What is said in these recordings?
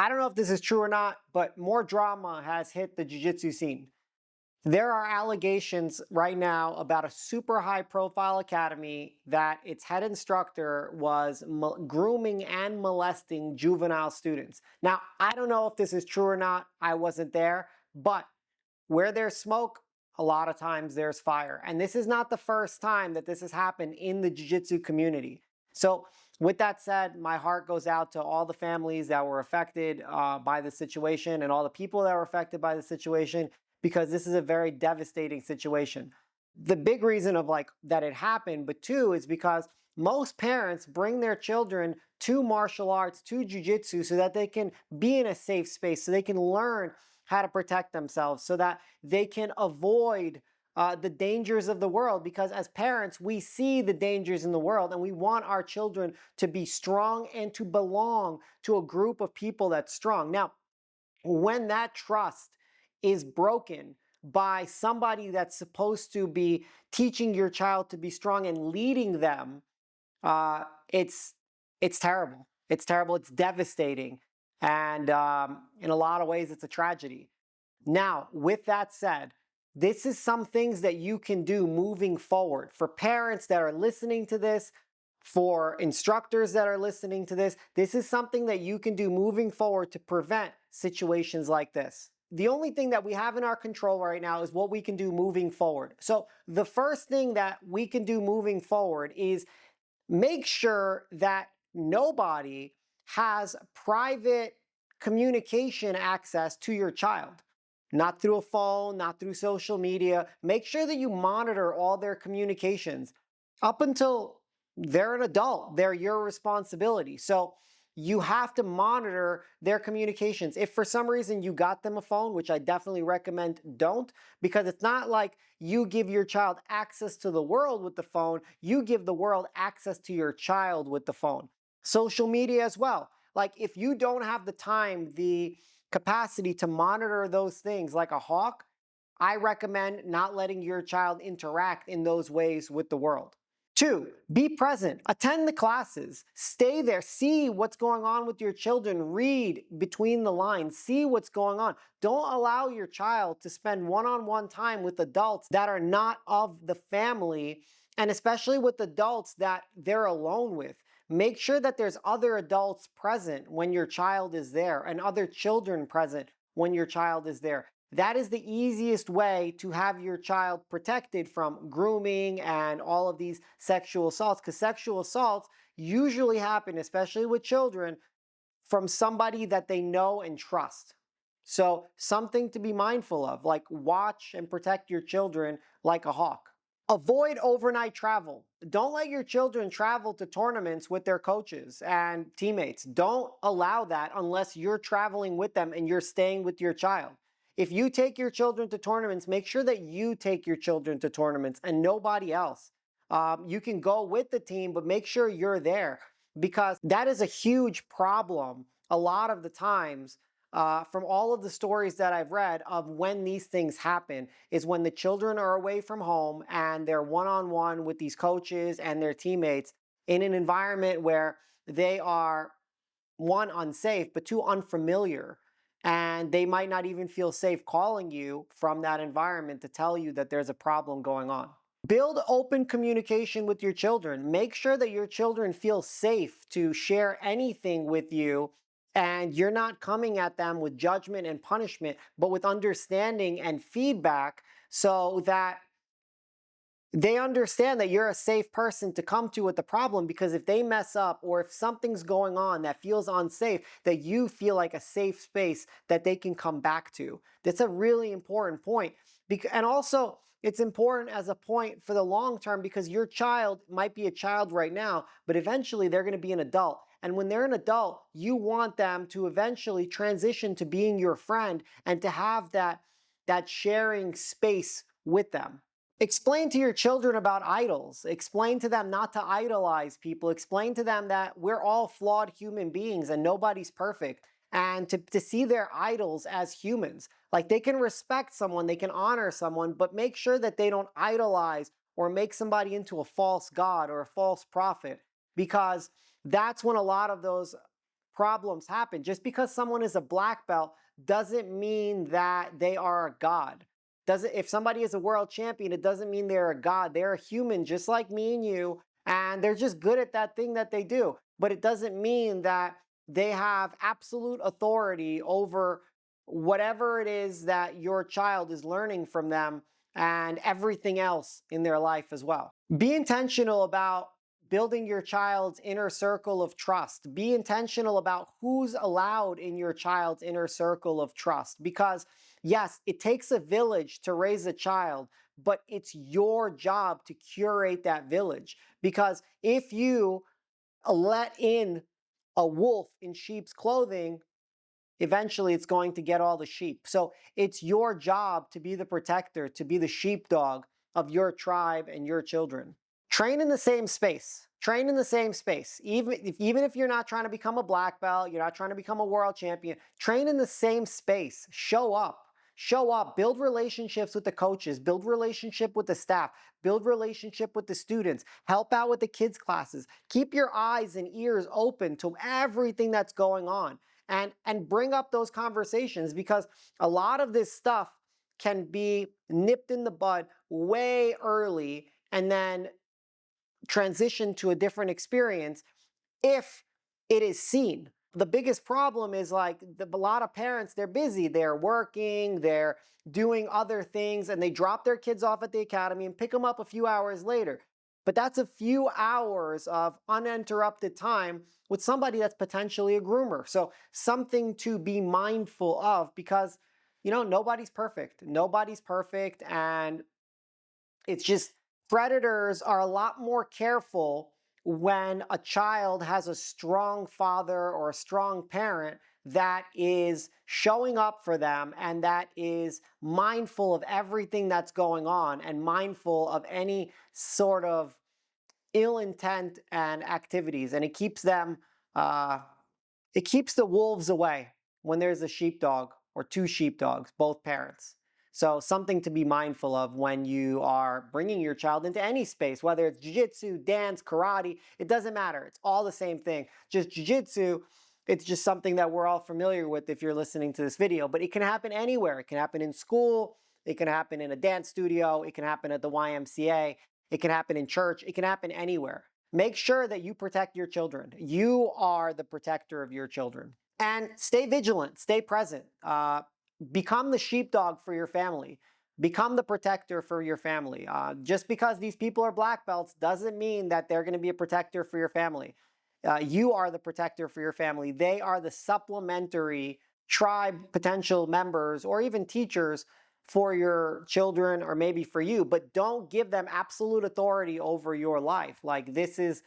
I don't know if this is true or not, but more drama has hit the jiu-jitsu scene. There are allegations right now about a super high profile academy that its head instructor was grooming and molesting juvenile students. Now, I don't know if this is true or not. I wasn't there, but where there's smoke, a lot of times there's fire. And this is not the first time that this has happened in the jiu-jitsu community. So with that said, my heart goes out to all the families that were affected by the situation and all the people that were affected by the situation, because this is a very devastating situation. The big reason of that it happened, but two, is because most parents bring their children to martial arts, to jiu-jitsu, so that they can be in a safe space, so they can learn how to protect themselves, so that they can avoid the dangers of the world. Because as parents, we see the dangers in the world and we want our children to be strong and to belong to a group of people that's strong. Now, when that trust is broken by somebody that's supposed to be teaching your child to be strong and leading them, it's terrible. It's terrible. It's devastating. And in a lot of ways, it's a tragedy. Now, with that said, this is some things that you can do moving forward. For parents that are listening to this, for instructors that are listening to this, this is something that you can do moving forward to prevent situations like this. The only thing that we have in our control right now is what we can do moving forward. So the first thing that we can do moving forward is make sure that nobody has private communication access to your child. Not through a phone, not through social media. Make sure that you monitor all their communications. Up until they're an adult, they're your responsibility. So you have to monitor their communications. If for some reason you got them a phone, which I definitely recommend don't, because it's not like you give your child access to the world with the phone, you give the world access to your child with the phone. Social media as well. Like if you don't have the time, the capacity to monitor those things like a hawk, I recommend not letting your child interact in those ways with the world. 2, be present. Attend the classes. Stay there. See what's going on with your children. Read between the lines. See what's going on. Don't allow your child to spend one-on-one time with adults that are not of the family, and especially with adults that they're alone with. Make sure that there's other adults present when your child is there and other children present when your child is there. That is the easiest way to have your child protected from grooming and all of these sexual assaults, because sexual assaults usually happen, especially with children, from somebody that they know and trust. So something to be mindful of, like watch and protect your children like a hawk. Avoid overnight travel. Don't let your children travel to tournaments with their coaches and teammates. Don't allow that unless you're traveling with them and you're staying with your child. If you take your children to tournaments, make sure that you take your children to tournaments and nobody else. You can go with the team, but make sure you're there, because that is a huge problem a lot of the times. From all of the stories that I've read of when these things happen is when the children are away from home and they're one-on-one with these coaches and their teammates in an environment where they are, one, unsafe, but two, unfamiliar. And they might not even feel safe calling you from that environment to tell you that there's a problem going on. Build open communication with your children. Make sure that your children feel safe to share anything with you, and you're not coming at them with judgment and punishment, but with understanding and feedback, so that they understand that you're a safe person to come to with the problem. Because if they mess up or if something's going on that feels unsafe, that you feel like a safe space that they can come back to. That's a really important point. And also, it's important as a point for the long term, because your child might be a child right now, but eventually they're going to be an adult. And when they're an adult, you want them to eventually transition to being your friend and to have that sharing space with them. Explain to your children about idols. Explain to them not to idolize people. Explain to them that we're all flawed human beings and nobody's perfect. And to see their idols as humans. Like, they can respect someone, they can honor someone, but make sure that they don't idolize or make somebody into a false god or a false prophet. Because that's when a lot of those problems happen. Just because someone is a black belt doesn't mean that they are a god. If somebody is a world champion, it doesn't mean they're a god. They're a human just like me and you, and they're just good at that thing that they do. But it doesn't mean that they have absolute authority over whatever it is that your child is learning from them and everything else in their life as well. Be intentional about building your child's inner circle of trust. Be intentional about who's allowed in your child's inner circle of trust. Because yes, it takes a village to raise a child, but it's your job to curate that village. Because if you let in a wolf in sheep's clothing, eventually it's going to get all the sheep. So it's your job to be the protector, to be the sheepdog of your tribe and your children. Train in the same space. Train in the same space. Even if you're not trying to become a black belt, you're not trying to become a world champion, train in the same space. Show up. Show up. Build relationships with the coaches. Build relationship with the staff. Build relationship with the students. Help out with the kids' classes. Keep your eyes and ears open to everything that's going on. And bring up those conversations, because a lot of this stuff can be nipped in the bud way early and then transition to a different experience if it is seen. The biggest problem is a lot of parents, they're busy, they're working, they're doing other things, and they drop their kids off at the academy and pick them up a few hours later. But that's a few hours of uninterrupted time with somebody that's potentially a groomer. So something to be mindful of, because, nobody's perfect. Nobody's perfect. And it's just, predators are a lot more careful when a child has a strong father or a strong parent that is showing up for them and that is mindful of everything that's going on and mindful of any sort of ill intent and activities. And it keeps them, it keeps the wolves away when there's a sheepdog or two sheepdogs, both parents. So something to be mindful of when you are bringing your child into any space, whether it's jiu-jitsu, dance, karate, it doesn't matter. It's all the same thing. Just jiu-jitsu, it's just something that we're all familiar with if you're listening to this video, but it can happen anywhere. It can happen in school. It can happen in a dance studio. It can happen at the YMCA. It can happen in church. It can happen anywhere. Make sure that you protect your children. You are the protector of your children. And stay vigilant. Stay present. Become the sheepdog for your family. Become the protector for your family. Just because these people are black belts doesn't mean that they're going to be a protector for your family. You are the protector for your family. They are the supplementary tribe potential members or even teachers for your children or maybe for you, but don't give them absolute authority over your life. Like this is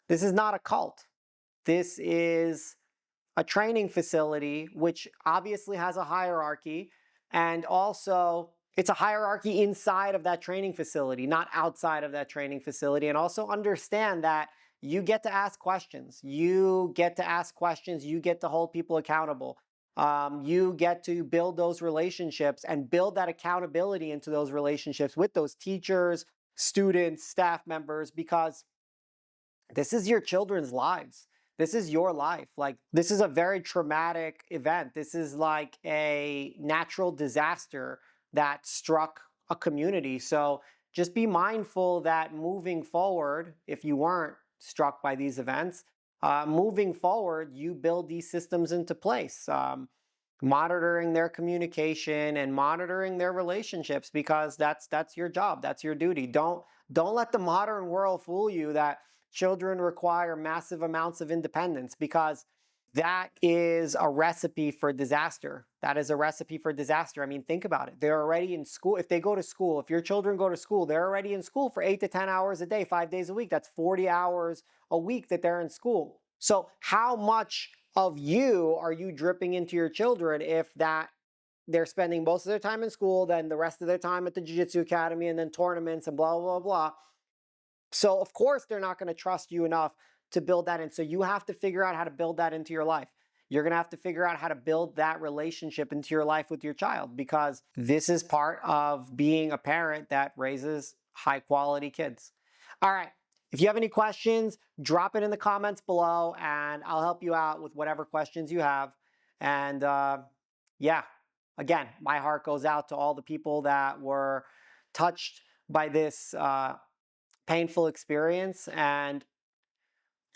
not a cult. This is a training facility, which obviously has a hierarchy, and also it's a hierarchy inside of that training facility, not outside of that training facility. And also understand that you get to ask questions. You get to ask questions. You get to hold people accountable. You get to build those relationships and build that accountability into those relationships with those teachers, students, staff members, because this is your children's lives. This is your life. Like, this is a very traumatic event. This is like a natural disaster that struck a community. So just be mindful that moving forward, if you weren't struck by these events, moving forward, you build these systems into place, monitoring their communication and monitoring their relationships, because that's your job. That's your duty. Don't let the modern world fool you that children require massive amounts of independence, because that is a recipe for disaster. That is a recipe for disaster. I mean, think about it. They're already in school. If they go to school, if your children go to school, they're already in school for 8 to 10 hours a day, 5 days a week. That's 40 hours a week that they're in school. So how much of you are you dripping into your children if that they're spending most of their time in school, then the rest of their time at the Jiu Jitsu Academy, and then tournaments and blah, blah, blah. So of course they're not going to trust you enough to build that in. So you have to figure out how to build that into your life. You're going to have to figure out how to build that relationship into your life with your child, because this is part of being a parent that raises high quality kids. All right. If you have any questions, drop it in the comments below and I'll help you out with whatever questions you have. And yeah, again, my heart goes out to all the people that were touched by this painful experience. And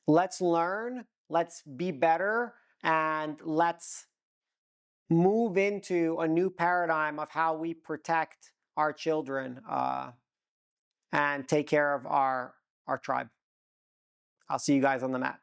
let's learn, let's be better, and let's move into a new paradigm of how we protect our children and take care of our tribe. I'll see you guys on the mat.